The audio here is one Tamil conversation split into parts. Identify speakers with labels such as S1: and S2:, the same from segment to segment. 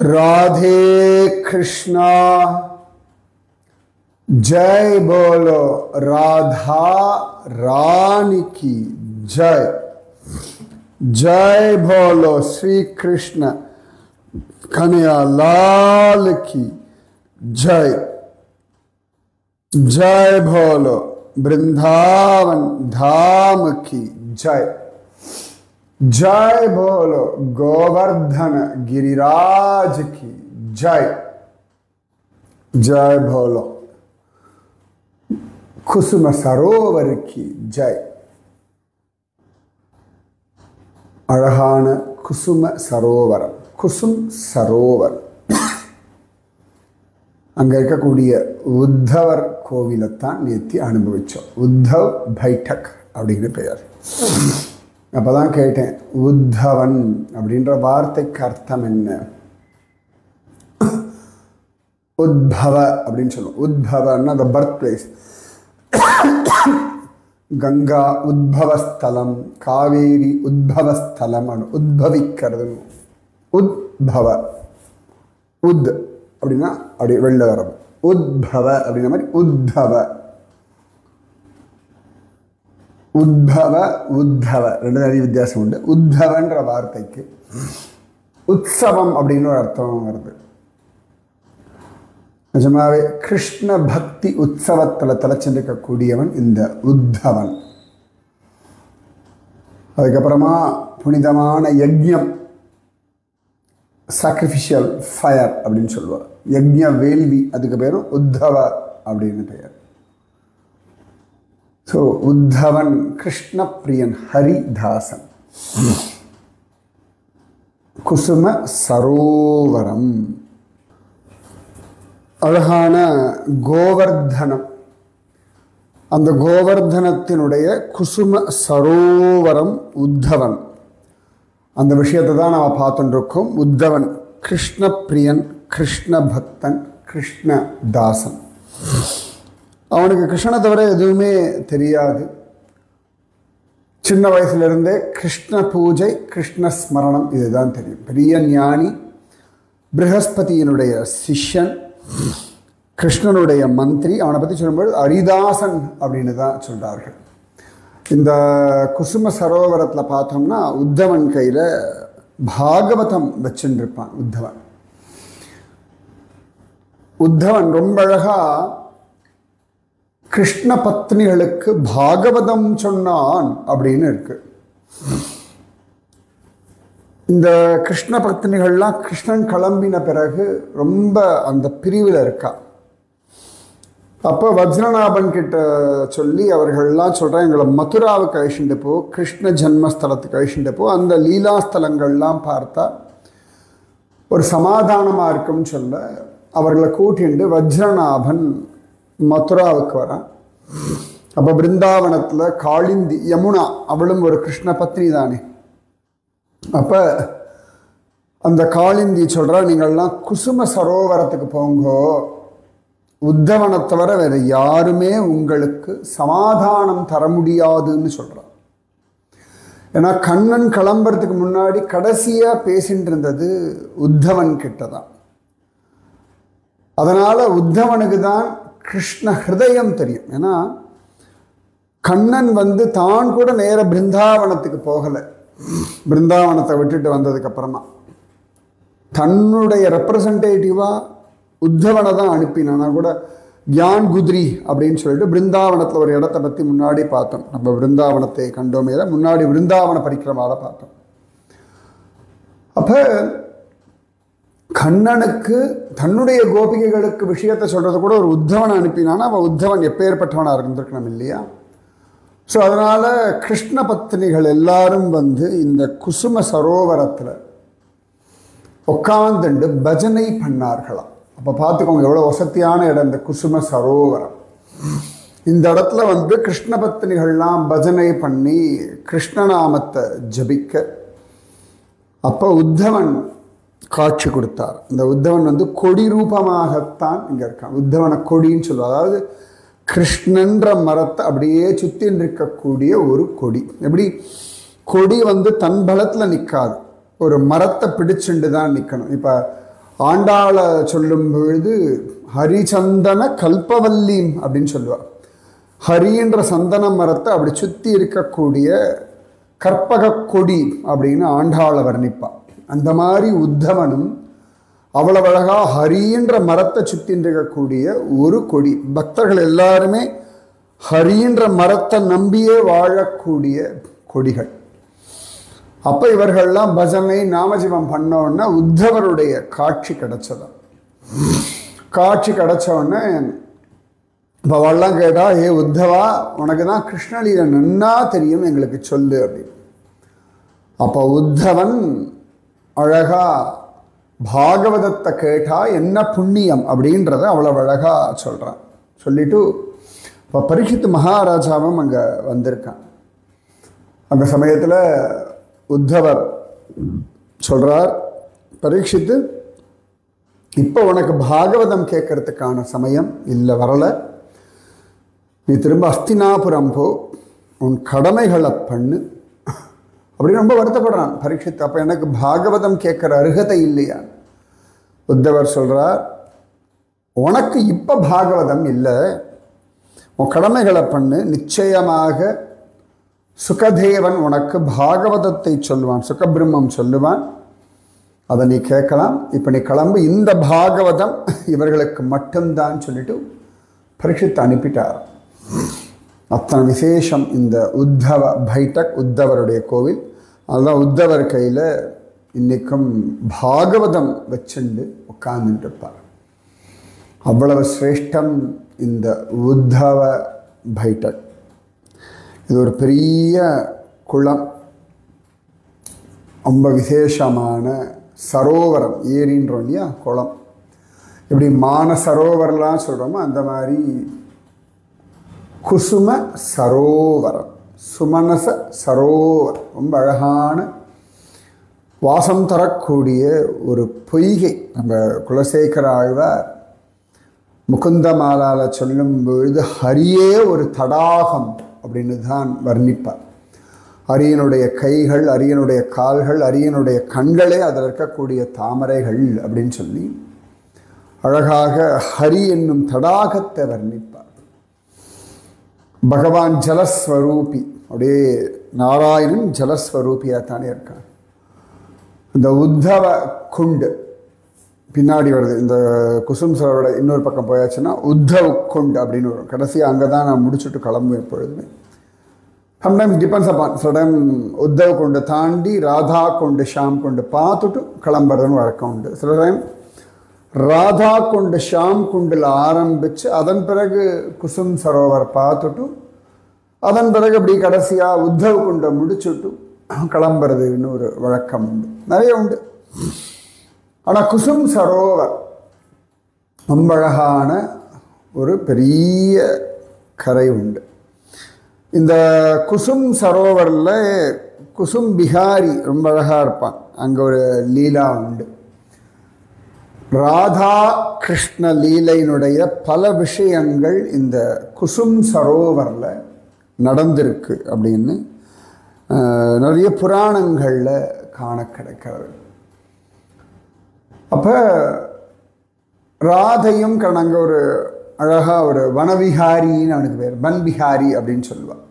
S1: राधे कृष्णा जय बोलो राधा रानी की जय। जय बोलो श्री कृष्ण कन्हैया लाल की जय। जय बोलो वृंदावन धाम की जय। जय बोलो गोवर्धन गिरिराज की जय। जय बोलो कुसुम सरोवर की जय। அழகான குசும சரோவரம், குசும் சரோவர். அங்க இருக்கக்கூடிய உத்தவர் கோவிலைத்தான் நேத்தி அனுபவிச்சோம். உத்தவ் பைட்டக் அப்படிங்கிற பெயர். அப்பதான் கேட்டேன், உத்தவன் அப்படின்ற வார்த்தைக்கு அர்த்தம் என்ன? உத்பவ அப்படின்னு சொல்லுவோம். உத்பவன்னா the birth place. Ganga உத்பவஸ்தலம், Kaveri உத்பவஸ்தலம், உத்பவிக்கிறது. உத்பவ உத் அப்படின்னா அப்படி வெளில வரும். உத்பவ அப்படின்ற மாதிரி உத்தவ. உத்பவ உத்தவ ரெண்டு நிறைய வித்தியாசம் உண்டு. உத்தவன்ற வார்த்தைக்கு உற்சவம் அப்படின்னு ஒரு அர்த்தம் வருது. நிஜமாவே கிருஷ்ண பக்தி உற்சவத்தில் தலைச்சிருக்கக்கூடியவன் இந்த உத்தவன். அதுக்கப்புறமா புனிதமான யஜ்ஞம், சாக்ரிஃபிஷியல் ஃபயர் அப்படின்னு சொல்லுவார். யஜ்ஞ வேள்வி, அதுக்கு பேரும் உத்தவ அப்படின்னு பெயர். ஸோ உத்தவன் கிருஷ்ண பிரியன் ஹரிதாசன். குசும சரோவரம், அழகான கோவர்தனம். அந்த கோவர்தனத்தினுடைய குசும சரோவரம் உத்தவன். அந்த விஷயத்தை தான் நாம் பார்த்துட்டு இருக்கோம். உத்தவன் கிருஷ்ண பிரியன், கிருஷ்ண பக்தன், கிருஷ்ணதாசன். அவனுக்கு கிருஷ்ணனை தவிர எதுவுமே தெரியாது. சின்ன வயசுலேருந்தே கிருஷ்ண பூஜை, கிருஷ்ண ஸ்மரணம் இதுதான் தெரியும். பெரிய ஞானி, ப்ரஹஸ்பதியினுடைய சிஷ்யன், கிருஷ்ணனுடைய மந்திரி. அவனை பற்றி சொல்லும்போது ஹரிதாசன் அப்படின்னு தான் சொல்கிறார்கள். இந்த குசும சரோவரத்தில் பார்த்தோம்னா உத்தவன் கையில் பாகவதம் வச்சுன்னு இருப்பான். உத்தவன் ரொம்ப அழகாக கிருஷ்ண பத்னிகளுக்கு பாகவதம் சொன்னான் அப்படின்னு இருக்கு. இந்த கிருஷ்ண பத்னிகள்லாம் கிருஷ்ணன் கிளம்பின பிறகு ரொம்ப அந்த பிரிவில் இருக்கா. அப்போ வஜ்ரநாபன் கிட்ட சொல்லி அவர்கள்லாம் சொல்கிறேன், எங்களை மதுராவுக்கு அழிச்சுட்டு போ, கிருஷ்ண ஜன்மஸ்தலத்துக்கு அழிச்சுட்டு போ, அந்த லீலாஸ்தலங்கள்லாம் பார்த்தா ஒரு சமாதானமாக இருக்கும்னு சொல்ல அவர்களை கூட்டிண்டு வஜ்ரநாபன் மதுராவுக்கு வரான். அப்போ பிருந்தாவனத்தில் காளிந்தி, யமுனா, அவளும் ஒரு கிருஷ்ண பத்னி தானே. அப்போ அந்த காளிந்தி சொல்கிறா, நீங்கள்லாம் குசும சரோவரத்துக்கு போங்கோ, உத்தவனை தவிர வேறு யாருமே உங்களுக்கு சமாதானம் தர முடியாதுன்னு சொல்கிறான். ஏன்னா கண்ணன் கிளம்புறதுக்கு முன்னாடி கடைசியாக பேசிட்டு இருந்தது உத்தவன் கிட்ட தான். அதனால் உத்தவனுக்கு தான் கிருஷ்ண ஹிருதயம் தெரியும். ஏன்னா கண்ணன் தான் கூட நேர பிருந்தாவனத்துக்கு போகலை. பிருந்தாவனத்தை விட்டுட்டு வந்ததுக்கப்புறமா தன்னுடைய ரெப்ரசன்டேட்டிவாக உத்தவனை தான் அனுப்பினானா கூட. கியான் குத்ரி அப்படின்னு சொல்லிட்டு பிருந்தாவனத்தில் ஒரு இடத்த பற்றி முன்னாடி பார்த்தோம். நம்ம பிருந்தாவனத்தை கண்டோமே, முன்னாடி பிருந்தாவன பரிக்கிரமாவை பார்த்தோம். அப்போ கண்ணனுக்கு தன்னுடைய கோபிகைகளுக்கு விஷயத்தை சொல்கிறது கூட ஒரு உத்தவனை அனுப்பினானா அவன் உத்தவன் எப்பேற்பட்டவனாக இருந்திருக்கணும் இல்லையா? ஸோ அதனால் கிருஷ்ண பத்னிகள் எல்லாரும் இந்த குசும சரோவரத்தில் உட்காந்துண்டு பஜனை பண்ணார்களாம். அப்போ பார்த்துக்கோங்க எவ்வளோ வசதியான இடம் இந்த குசும சரோவரம். இந்த இடத்துல கிருஷ்ண பத்னிகள்லாம் பஜனை பண்ணி கிருஷ்ணநாமத்தை ஜபிக்க அப்போ உத்தவன் காட்சி கொடுத்தார். இந்த உத்தவன் கொடி ரூபமாகத்தான் இங்கே இருக்கான். உத்தவனை கொடின்னு சொல்லுவார். அதாவது கிருஷ்ணன்ற மரத்தை அப்படியே சுற்றின்னு இருக்கக்கூடிய ஒரு கொடி. எப்படி கொடி தன் பலத்தில் நிற்காது, ஒரு மரத்தை பிடிச்சுண்டு தான் நிற்கணும். இப்போ ஆண்டாளை சொல்லும் பொழுது ஹரிச்சந்தன கல்பவல்லீம் அப்படின்னு சொல்லுவாள். ஹரின்ற சந்தன மரத்தை அப்படி சுற்றி இருக்கக்கூடிய கற்பக கொடி அப்படின்னு ஆண்டாளை வர்ணிப்பாள். அந்த மாதிரி உத்தவனும் அவ்வளவு அழகா ஹரின்ற மரத்தை சுற்றின்னு இருக்கக்கூடிய ஒரு கொடி. பக்தர்கள் எல்லாருமே ஹரின்ற மரத்தை நம்பியே வாழக்கூடிய கொடிகள். அப்போ இவர்கள்லாம் பஜனை நாமஜபம் பண்ணோன்னா உத்தவருடைய காட்சி கிடைச்சதான். காட்சி கிடைச்சோடனே இப்போ அவள்லாம் கேட்டா, ஏ உத்தவா, உனக்கு தான் கிருஷ்ணலீலை நன்னா தெரியும், எங்களுக்கு சொல்லு அப்படின்னு. அப்போ உத்தவன் அழகா பாகவதத்தை கேட்டா என்ன புண்ணியம் அப்படின்றத அவ்வளவு அழகா சொல்கிறான். சொல்லிட்டு இப்போ பரீட்சித் மகாராஜாவும் அங்கே வந்திருக்கான். அந்த சமயத்தில் உத்தவர் சொல்கிறார், பரீட்சித்து, இப்போ உனக்கு பாகவதம் கேட்கறதுக்கான சமயம் இல்லை, வரலை. நீ திரும்ப அஸ்தினாபுரம் போ, உன் கடமைகளை பண்ணு அப்படின்னு ரொம்ப வருத்தப்படுறான் பரீட்சித். அப்போ எனக்கு பாகவதம் கேட்குற அருகதை இல்லையா? உத்தவர் சொல்கிறார், உனக்கு இப்போ பாகவதம் இல்லை, உன் கடமைகளை பண்ணு, நிச்சயமாக சுகதேவன் உனக்கு பாகவதத்தை சொல்லுவான், சுகபிரம்மம் சொல்லுவான், அதை நீ கேட்கலாம். இப்போ நீ கிளம்பு, இந்த பாகவதம் இவர்களுக்கு மட்டும்தான் சொல்லிட்டு பரீட்சித்து அனுப்பிட்டார். அத்தனை விசேஷம் இந்த உத்தவ பைட்டக், உத்தவருடைய கோவில். அதுதான் உத்தவர் கையில் இன்றைக்கும் பாகவதம் வச்சுண்டு உட்கார்ந்துட்டு இருப்பார். அவ்வளவு சிரேஷ்டம் இந்த உத்தவ பைட்டக். இது ஒரு பெரிய குளம், ரொம்ப விசேஷமான சரோவரம், ஏரின்றோம் இல்லையா, குளம். இப்படி மானசரோவரெலாம் சொல்கிறோமோ அந்த மாதிரி குசும சரோவரம், சுமனச சரோவரம், ரொம்ப அழகான வாசம் தரக்கூடிய ஒரு பொய்கை. நம்ம குலசேகர ஆழ்வார் முகுந்தமாலால சொல்லும் பொழுது ஹரியே ஒரு தடாகம் அப்படின்னு தான் வர்ணிப்பார். அரியனுடைய கைகள், அரியனுடைய கால்கள், அரியனுடைய கண்களே அதில் இருக்கக்கூடிய தாமரைகள் அப்படின்னு சொல்லி அழகாக ஹரி என்னும் தடாகத்தை வர்ணிப்பார். பகவான் ஜலஸ்வரூபி, அப்படியே நாராயணன் ஜலஸ்வரூபியாக தானே இருக்கான். இந்த உத்தவ குண்டு பின்னாடி வருது. இந்த குசும் சரோட இன்னொரு பக்கம் போயாச்சுன்னா உத்தவ் குண்ட் அப்படின்னு வரும். கடைசியாக அங்கே தான் நான் முடிச்சுட்டு கிளம்புவேன் எப்பொழுதுமே. Sometimes depends upon. Sudden Uddhav குண்டு தாண்டி ராதா குண்டு, ஷாம் குண்டு பார்த்துட்டு கிளம்புறதுன்னு வழக்கம் உண்டு. சில டைம் ராதா குண்டு ஷாம் குண்டில் ஆரம்பித்து அதன் பிறகு குசும் சரோவர் பார்த்துட்டு அதன் பிறகு அப்படி கடைசியாக உத்தவ் குண்டை முடிச்சுட்டு கிளம்புறதுன்னு ஒரு வழக்கம் உண்டு, நிறைய உண்டு. ஆனால் குசும் சரோவர் ரொம்ப அழகான ஒரு பெரிய கரை உண்டு. இந்த குசும் சரோவரில் குசும் பிஹாரி ரொம்ப அழகாக இருப்பான். அங்கே ஒரு லீலா உண்டு. ராதா கிருஷ்ண லீலையினுடைய பல விஷயங்கள் இந்த குசும் சரோவரில் நடந்திருக்கு அப்படின்னு நிறைய புராணங்களில் காண கிடைக்கிறது. அப்போ ராதையும் அங்கே ஒரு அழகாக ஒரு வனவிஹாரின்னு அவனுக்கு பேர், பன்பிஹாரி அப்படின்னு சொல்லுவாள்.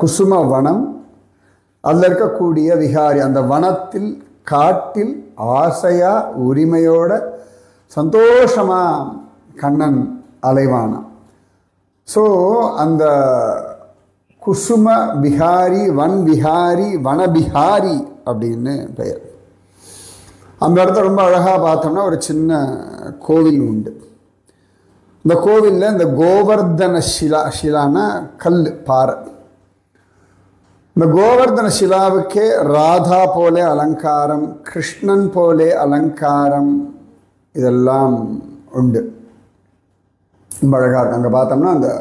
S1: குசும வனம், அதில் இருக்கக்கூடிய விஹாரி, அந்த வனத்தில் காட்டில் ஆசையாக உரிமையோட சந்தோஷமாக கண்ணன் அலைவானான். ஸோ அந்த குசும பிஹாரி, வன் விஹாரி, வனபிஹாரி அப்படின்னு பெயர். அந்த இடத்த ரொம்ப அழகாக பார்த்தோம்னா ஒரு சின்ன கோவில் உண்டு. இந்த கோவிலில் இந்த கோவர்தன ஷிலானா கல், பாறை. இந்த கோவர்தன ஷிலாவுக்கே ராதா போலே அலங்காரம், கிருஷ்ணன் போலே அலங்காரம், இதெல்லாம் உண்டு. ரொம்ப அழகாக இருக்கும். அங்கே பார்த்தோம்னா அந்த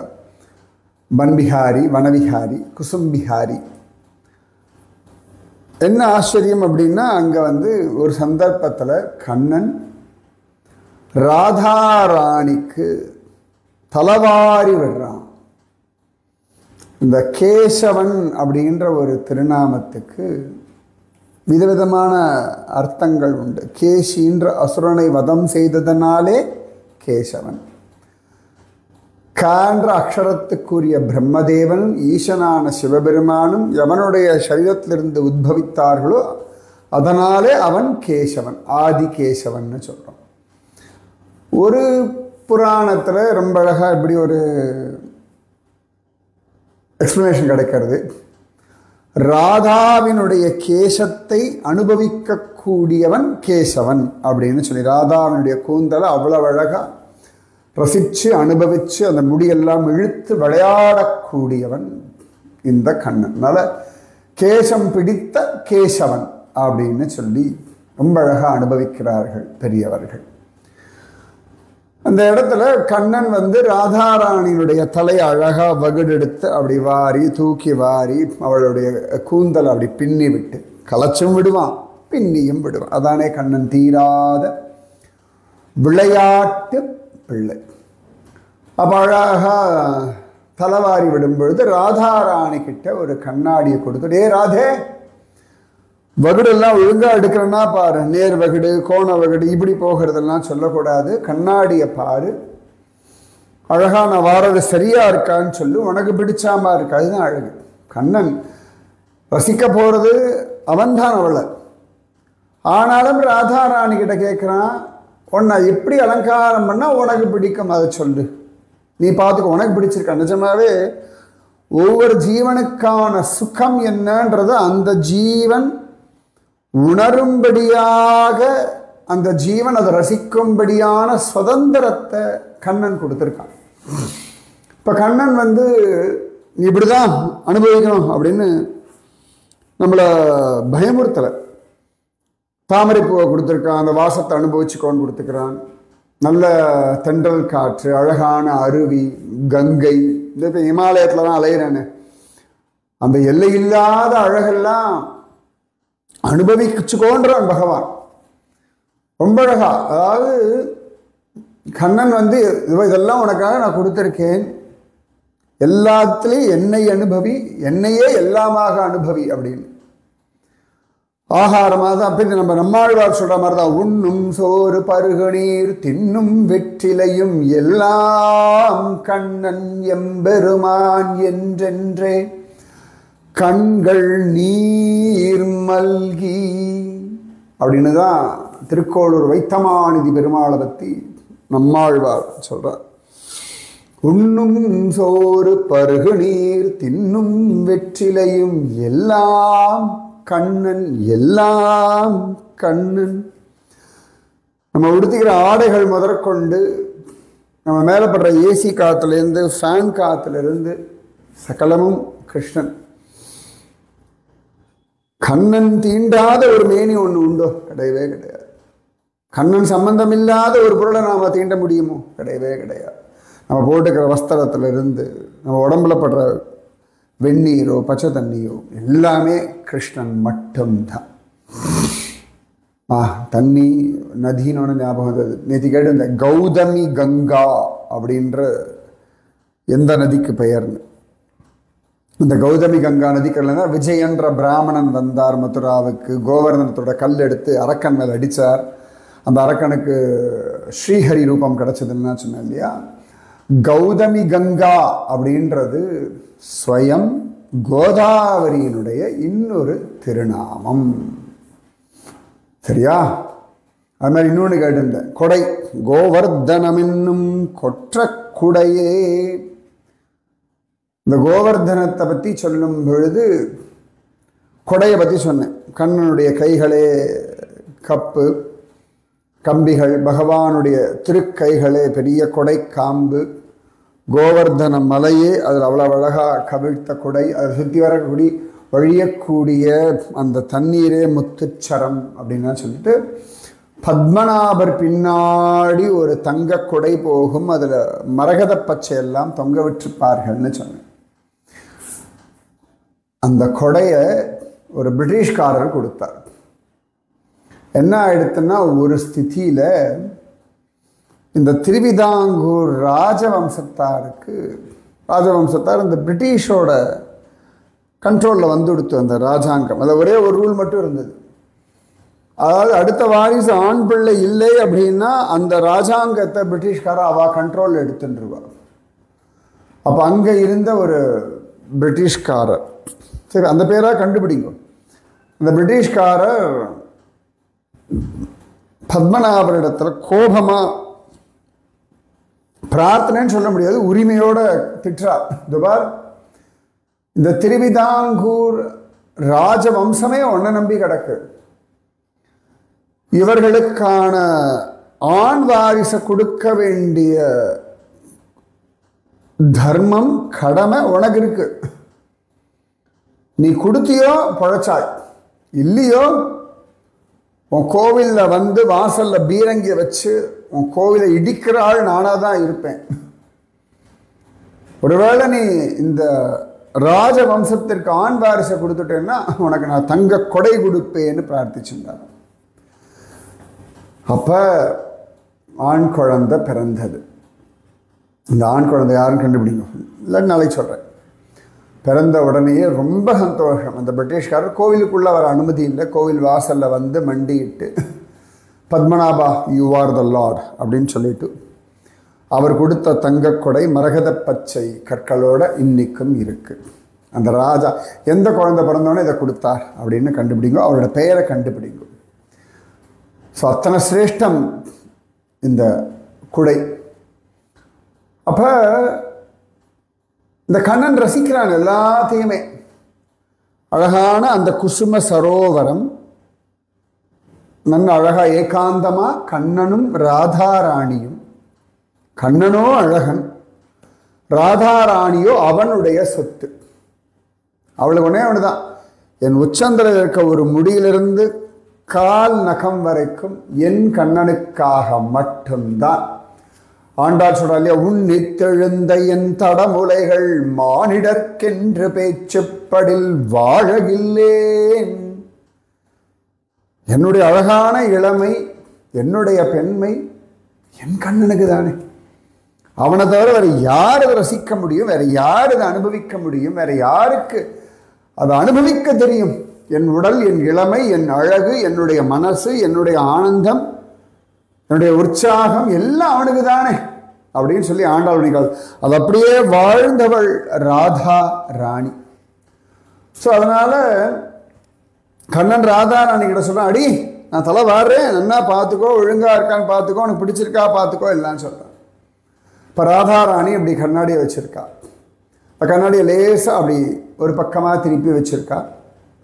S1: பன்பிஹாரி, வனவிஹாரி, குசும்பிஹாரி. என்ன ஆச்சரியம் அப்படின்னா, அங்கே ஒரு சந்தர்ப்பத்தில் கண்ணன் ராதாராணிக்கு தலவாரி விடுறான். இந்த கேசவன் அப்படின்ற ஒரு திருநாமத்துக்கு விதவிதமான அர்த்தங்கள் உண்டு. கேசின்ற அசுரனை வதம் செய்ததனாலே கேசவன். கான்ற அக்ஷரத்துக்குரிய பிரம்மதேவனும் ஈசனான சிவபெருமானும் எவனுடைய சரீரத்திலிருந்து உத்பவித்தார்களோ அதனாலே அவன் கேசவன், ஆதி கேசவன்னு சொல்கிறோம். ஒரு புராணத்தில் ரொம்ப அழகாக இப்படி ஒரு எக்ஸ்பிளனேஷன் கிடைக்கிறது. ராதாவினுடைய கேசத்தை அனுபவிக்கக்கூடியவன் கேசவன் அப்படின்னு சொல்லி, ராதாவினுடைய கூந்தலை அவ்வளவு அழகாக ரசித்து அனுபவித்து அந்த முடியெல்லாம் இழுத்து விளையாடக்கூடியவன் இந்த கண்ணன். அதனால் கேசம் பிடித்த கேசவன் அப்படின்னு சொல்லி ரொம்ப அழகாக அனுபவிக்கிறார்கள் பெரியவர்கள். அந்த இடத்துல கண்ணன் ராதாராணியினுடைய தலையை அழகாக வகுடெடுத்து அப்படி வாரி தூக்கி வாரி அவளுடைய கூந்தல் அப்படி பின்னி விட்டு களைச்சும் விடுவான், பின்னியும் விடுவான். அதானே கண்ணன் தீராத விளையாட்டு பிள்ளை. அப்போ அழகாக தலைவாரி விடும் பொழுது ராதாராணி கிட்ட ஒரு கண்ணாடியை கொடுத்துட்டு, ஏ ராதே, வகுடெல்லாம் ஒழுங்காக எடுக்கிறேன்னா பாரு, நேர் வகுடு கோண வகுடு இப்படி போகிறதெல்லாம் சொல்லக்கூடாது, கண்ணாடியை பாரு, அழகாக நான் வாரது சரியா இருக்கான்னு சொல்லு, உனக்கு பிடிச்சாமா இருக்கு, அதுதான் அழகு. கண்ணன் ரசிக்க போகிறது அவன்தான் அவளை. ஆனாலும் ராதாராணி கிட்ட கேட்குறான், உன்னை எப்படி அலங்காரம் பண்ணால் உனக்கு பிடிக்கும் அதை சொல்லு, நீ பார்த்துக்க, உனக்கு பிடிச்சிருக்க. நிஜமாவே ஒவ்வொரு ஜீவனுக்கான சுகம் என்னன்றது அந்த ஜீவன் உணரும்படியாக, அந்த ஜீவன் அதை ரசிக்கும்படியான சுதந்திரத்தை கண்ணன் கொடுத்துருக்கான். இப்போ கண்ணன் நீ இப்படிதான் அனுபவிக்கணும் அப்படின்னு நம்மளை பயமுறுத்தலை. தாமரைப்பூவை கொடுத்துருக்கான், அந்த வாசத்தை அனுபவிச்சுக்கோன்னு கொடுத்துக்கிறான். நல்ல தென்றல் காற்று, அழகான அருவி, கங்கை. இந்த இப்போ இமாலயத்தில் தான் அலையிறேன்னு அந்த எல்லையில்லாத அழகெல்லாம் அனுபவிச்சுக்கோன்றான் பகவான். ரொம்ப அழகா. அதாவது கண்ணன் இதெல்லாம் உனக்காக நான் கொடுத்துருக்கேன், எல்லாத்துலேயும் என்னை அனுபவி, என்னையே எல்லாமாக அனுபவி அப்படின்னு. ஆகாரமாக தான் பின் நம்மாழ்வார் சொல்கிற மாதிரி தான், உண்ணும் சோறு பருகு நீர் தின்னும் வெற்றிலையும் எல்லாம் கண்ணன் எம்பெருமான் என்றென்றே கண்கள் நீர் மல்கி அப்படின்னு தான் திருக்கோளூர் வைத்தமாநிதி பெருமாளை பற்றி நம்மாழ்வார் சொல்கிறார். உண்ணும் சோறு பருகு நீர் தின்னும் வெற்றிலையும் எல்லாம் கண்ணன், எல்லாம் கண்ணன். நம்ம உடுத்திக்கிற ஆடைகள் முதற்கொண்டு நம்ம மேலே படுற ஏசி காற்றுலேருந்து ஃபேன் காற்றுலேருந்து சகலமும் கிருஷ்ணன். கண்ணன் தீண்டாத ஒரு மேனி ஒன்று உண்டோ? கிடையவே கிடையாது. கண்ணன் சம்பந்தம் இல்லாத ஒரு பொருளை நாம் தீண்ட முடியுமோ? கிடையவே கிடையாது. நம்ம போட்டுக்கிற வஸ்திரத்திலிருந்து நம்ம உடம்புல படுற வெந்நீரோ பச்சை தண்ணியோ எல்லாமே கிருஷ்ணன் மட்டும்தான். தண்ணி நதின்னு ஞாபகம் வந்தது. நேற்று கேட்டு இந்த கௌதமி கங்கா அப்படின்ற எந்த நதிக்கு பெயர்னு. இந்த கௌதமி கங்கா நதிக்கல்ல விஜயன்ற பிராமணன் வந்தார் மதுராவுக்கு. கோவர்தனத்தோட கல் எடுத்து அரக்கன் மேல் அடித்தார். அந்த அரக்கனுக்கு ஸ்ரீஹரி ரூபம் கிடச்சதுன்னா சொன்னேன் இல்லையா. கௌதமி கங்கா அப்படின்றது ஸ்வயம் கோதாவரியினுடைய இன்னொரு திருநாமம். சரியா? அது மாதிரி இன்னொன்று கேட்டிருந்தேன். கொடை கோவர்தனம் என்னும் கொற்ற குடையே. இந்த கோவர்தனத்தை பற்றி சொல்லும் பொழுது கொடையை பற்றி சொன்னேன். கண்ணனுடைய கைகளே கப்பு கம்பிகள், பகவானுடைய திருக்கைகளே பெரிய கொடை காம்பு, கோவர்தன மலையே அதில் அவ்வளோ அழகாக கவிழ்த்த கொடை, அதை சுற்றி வரக்கூடிய வழியக்கூடிய அந்த தண்ணீரே முத்துச்சரம் அப்படின்னா சொல்லிட்டு, பத்மநாபர் பின்னாடி ஒரு தங்க கொடை போகும், அதில் மரகத பச்சையெல்லாம் தொங்க விட்டுருப்பார்கள்னு சொன்னேன். அந்த கொடையை ஒரு பிரிட்டிஷ்காரர் கொடுத்தார். என்ன ஆயிடுத்துன்னா, ஒரு ஸ்திதியில் இந்த திருவிதாங்கூர் ராஜவம்சத்தார் இந்த பிரிட்டிஷோட கண்ட்ரோலில் வந்துடுத்து அந்த ராஜாங்கம். அதில் ஒரே ஒரு ரூல் மட்டும் இருந்தது. அதாவது அடுத்த வாரிசு ஆண் பிள்ளை இல்லை அப்படின்னா அந்த ராஜாங்கத்தை பிரிட்டிஷ்காரர் அவ கண்ட்ரோல் எடுத்துருவா. அப்போ அங்கே இருந்த ஒரு பிரிட்டிஷ்காரர், சரி அந்த பேராக கண்டுபிடிங்க, அந்த பிரிட்டிஷ்காரர் பத்மநாபரிடத்தில் கோபமாக, பிரார்த்தனைன்னு சொல்ல முடியாது, உரிமையோட திட்டார். துபார் இந்த திருவிதாங்கூர் ராஜவம்சமே ஒன்றை நம்பி கிடக்கு, இவர்களுக்கான ஆண் வாரிசை கொடுக்க வேண்டிய தர்மம் கடமை உனக்கு இருக்கு. நீ கொடுத்தியோ பொழைச்சாய், இல்லையோ உன் கோவிலில் வந்து வாசலில் பீரங்கியை வச்சு உன் கோவிலை இடிக்கிற ஆள் நானாக தான் இருப்பேன். ஒருவேளை நீ இந்த ராஜவம்சத்திற்கு ஆண் வாரிசை கொடுத்துட்டேன்னா உனக்கு நான் தங்க கொடை கொடுப்பேன்னு பிரார்த்திச்சிருந்தார். அப்போ ஆண் குழந்தை பிறந்தது. இந்த ஆண் குழந்தை யாருன்னு கண்டுபிடிங்க, இல்லை நாளைக்கு சொல்கிறேன். பிறந்த உடனேயே ரொம்ப சந்தோஷம். அந்த பிரிட்டிஷ்காரர் கோவிலுக்குள்ளே வர அனுமதி இல்லை, கோவில் வாசலில் வந்து மண்டிட்டு Padmanabha you are the lord அப்படின்னு சொல்லிட்டு அவர் கொடுத்த தங்கக்கொடை மரகத பச்சை கற்களோட இன்னைக்கும் இருக்கு. அந்த ராஜா எந்த குழந்தை பிறந்தோன்னே இதை கொடுத்தார் அப்படின்னு கண்டுபிடிங்க, அவரோட பெயரை கண்டுபிடிங்க. ஸோ அத்தனை சிரேஷ்டம் இந்த குடை. அப்போ இந்த கண்ணன் ரசிக்கிறான் எல்லாத்தையுமே. அழகான அந்த குசும சரோவரம் நல்ல அழகா ஏகாந்தமா கண்ணனும் ராதாராணியும். கண்ணனோ அழகன், ராதாராணியோ அவனுடைய சொத்து. அவளுக்கு ஒன்னே ஒன்றுதான், என் உச்சந்தில் இருக்க ஒரு முடியிலிருந்து கால் நகம் வரைக்கும் என் கண்ணனுக்காக மட்டும்தான். ஆண்டாள் சொல்றா இல்லையா, உன்னித்தெழுந்த என் தடமுலைகள் மானிடர்க்கென்று பேச்சுப்படில் வாழகில்லேன். என்னுடைய அழகான இளமை, என்னுடைய பெண்மை என் கண்ணனுக்கு தானே. அவனை தவிர வேற யார் அதை ரசிக்க முடியும், வேற யார் அதை அனுபவிக்க முடியும், வேற யாருக்கு அதை அனுபவிக்க தெரியும்? என் உடல், என் இளமை, என் அழகு, என்னுடைய மனசு, என்னுடைய ஆனந்தம், என்னுடைய உற்சாகம் எல்லாம் அவனுக்கு தானே அப்படின்னு சொல்லி ஆண்டாள் உணிகள் அது அப்படியே வாழ்ந்தவள் ராதா ராணி. ஸோ அதனால கண்ணன் ராதா ராணி கிட்ட சொல்றான், அடி நான் தலை வாடுறேன், நல்லா பார்த்துக்கோ, ஒழுங்கா இருக்கான்னு பார்த்துக்கோ, உனக்கு பிடிச்சிருக்கா பார்த்துக்கோ எல்லாம் சொல்றான். இப்போ ராதா ராணி அப்படி கண்ணாடியை வச்சிருக்கா. இப்போ கண்ணாடியை லேசாக அப்படி ஒரு பக்கமாக திருப்பி வச்சிருக்கா.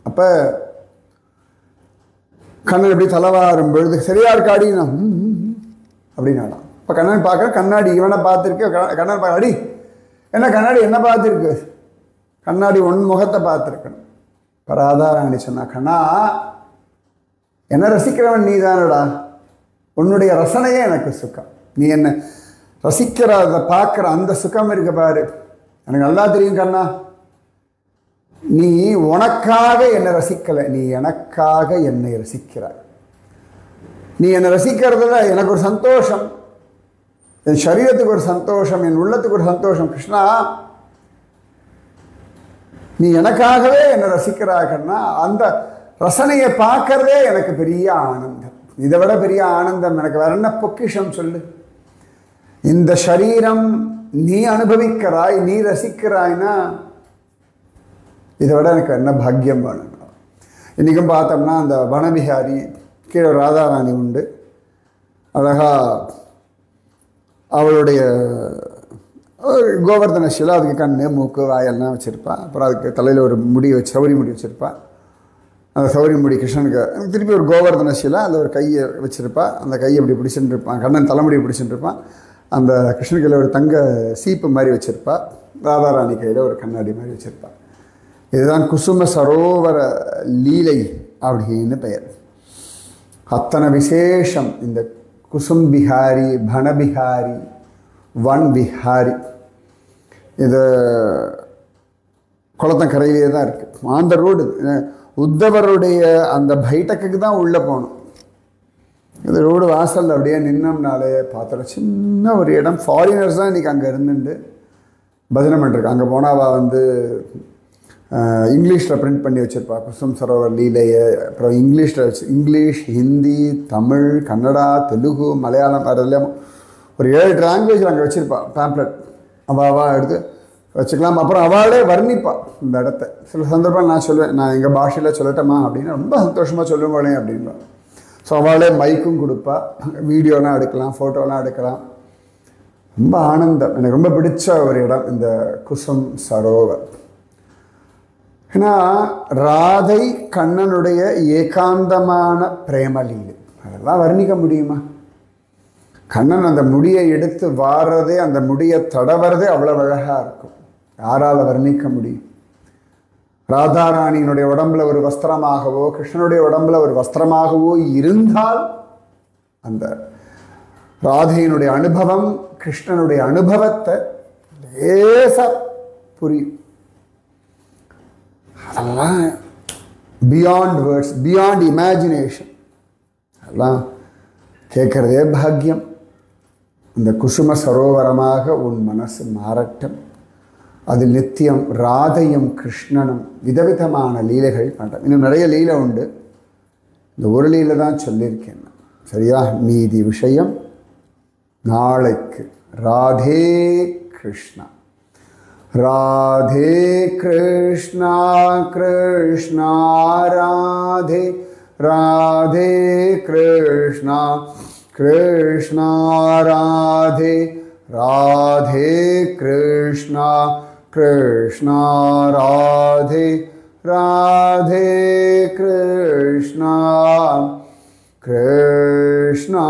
S1: அப்போ கண்ணன் எப்படி தலைவாரும் பொழுது சரியா இருக்காடி நான் அப்படின்னாலாம். இப்போ கண்ணன் பார்க்க, கண்ணாடி இவனை பார்த்துருக்கு, கண்ணன் பார்க்க, அடி என்ன கண்ணாடி என்ன பார்த்துருக்கு, கண்ணாடி ஒன் முகத்தை பார்த்துருக்கணும். இப்போ ராதாராணி சொன்னா, கண்ணா என்ன ரசிக்கிறவன் நீ தானடா, உன்னுடைய ரசனையே எனக்கு சுகம். நீ என்ன ரசிக்கிற அதை பார்க்குற அந்த சுகம் இருக்க பாரு, எனக்கு நல்லா தெரியும் கண்ணா. நீ உனக்காக என்னை ரசிக்கலை, நீ எனக்காக என்னை ரசிக்கிறாய். நீ என்னை ரசிக்கிறதுல எனக்கு ஒரு சந்தோஷம், என் சரீரத்துக்கு ஒரு சந்தோஷம், என் உள்ளத்துக்கு ஒரு சந்தோஷம். கிருஷ்ணா நீ எனக்காகவே என்னை ரசிக்கிறாய்ன்னா அந்த ரசனையை பார்க்கறதே எனக்கு பெரிய ஆனந்தம். இதை விட பெரிய ஆனந்தம் எனக்கு வேற என்ன பொக்கிஷம் சொல்லு? இந்த சரீரம் நீ அனுபவிக்கிறாய், நீ ரசிக்கிறாய்னா இதை விட எனக்கு என்ன பாக்கியம் வேணும்? இன்றைக்கும் பார்த்தோம்னா அந்த வனவிஹாரி கீழே ராதாராணி உண்டு, அழகா அவளுடைய கோவர்தன சிலை, அதுக்கு கண்ணு மூக்கு வாயெல்லாம் வச்சுருப்பாள். அப்புறம் அதுக்கு தலையில் ஒரு முடி வச்சு சௌரி முடி வச்சுருப்பாள். அந்த சௌரி முடி கிருஷ்ணனுக்கு திருப்பி ஒரு கோவர்தன சிலை, அந்த ஒரு கையை வச்சுருப்பாள். அந்த கையை இப்படி பிடிச்சிட்டு இருப்பான், கண்ணன் தலைமுடியை பிடிச்சிட்டு இருப்பான். அந்த கிருஷ்ணன் கையில் ஒரு தங்க சீப்பு மாதிரி வச்சுருப்பாள், ராதாராணி கையில் ஒரு கண்ணாடி மாதிரி வச்சுருப்பாள். இதுதான் குசும சரோவர லீலை அப்படின்னு பெயர். அத்தனை விசேஷம் இந்த குசும் பிஹாரி, பனபிஹாரி, வன் விஹாரி. இது குளத்தங்கரையிலே தான் இருக்குது. அந்த ரோடு உத்தவருடைய அந்த பைட்டக்குக்கு தான் உள்ளே போகணும். இந்த ரோடு வாசலில் அப்படியே நின்னோம்னாலே பார்த்துடும் சின்ன ஒரு இடம். ஃபாரினர்ஸ் தான் இன்றைக்கி அங்கே இருந்துட்டு பஜனை பண்ணிருக்கு. அங்கே போனால் அவள் வந்து இங்கிலீஷில் பிரிண்ட் பண்ணி வச்சுருப்பா குசும் சரோவர் லீலையை. அப்புறம் இங்கிலீஷில் இங்கிலீஷ், ஹிந்தி, தமிழ், கன்னடா, தெலுங்கு, மலையாளம், அதெல்லாம் ஒரு 7 லாங்குவேஜில் அங்கே வச்சுருப்பா பேம்ப்ளெட். அவள் எடுத்து வச்சுக்கலாம். அப்புறம் அவளே வர்ணிப்பா இந்த இடத்த. சில சந்தர்ப்பம் நான் சொல்லுவேன், நான் எங்கள் பாஷையில் சொல்லட்டேம்மா அப்படின்னு, ரொம்ப சந்தோஷமாக சொல்லுவாளே அப்படின்றான். ஸோ அவளே மைக்கும் கொடுப்பா, வீடியோலாம் எடுக்கலாம், ஃபோட்டோலாம் எடுக்கலாம். ரொம்ப ஆனந்தம். எனக்கு ரொம்ப பிடிச்ச ஒரு இடம் இந்த குசும் சரோவர். ஏன்னா ராதை கண்ணனுடைய ஏகாந்தமான பிரேமலீலை அதெல்லாம் வர்ணிக்க முடியுமா? கண்ணன் அந்த முடியை எடுத்து வாடுறதே, அந்த முடியை தடவுறதே அவ்வளோ அழகாக இருக்கும். யாரால் வர்ணிக்க முடியும்? ராதாராணியினுடைய உடம்புல ஒரு வஸ்திரமாகவோ கிருஷ்ணனுடைய உடம்புல ஒரு வஸ்திரமாகவோ இருந்தால் அந்த ராதையினுடைய அனுபவம் கிருஷ்ணனுடைய அனுபவத்தை லேசாக புரியும். அதெல்லாம் பியாண்ட் வேர்ட்ஸ், பியாண்ட் இமேஜினேஷன். அதெல்லாம் கேட்குறதே பாக்கியம். இந்த குசும சரோவரமாக உன் மனசு மாறட்டும். அது நித்தியம் ராதையும் கிருஷ்ணனும் விதவிதமான லீலைகள் பண்ணுறேன். இன்னும் நிறைய லீலை உண்டு. இந்த ஒரு லீலை தான் சொல்லியிருக்கேன். சரியா? மீதி விஷயம் நாளைக்கு. ராதே கிருஷ்ணா. ராதே கிருஷ்ணா கிருஷ்ணா ராதே, ராதே கிருஷ்ணா கிருஷ்ணா ராதே, ராதே கிருஷ்ணா கிருஷ்ணா ராதே, ராதே கிருஷ்ணா கிருஷ்ணா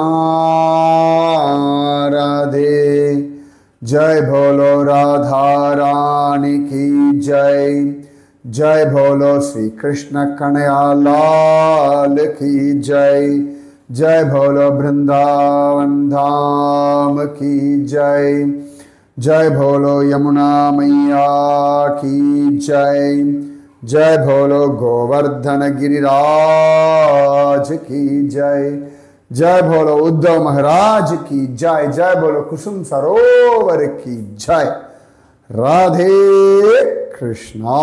S1: ராதே. जय बोलो राधा रानी की जय, जय बोलो श्री कृष्ण कन्हैया लाल की जय, जय बोलो वृंदावन धाम की जय, जय बोलो यमुना मैया की जय, जय बोलो गोवर्धन गिरिराज की जय, जय बोलो उद्धव महाराज की जय, जय बोलो कुसुम सरोवर की जय. राधे कृष्णा.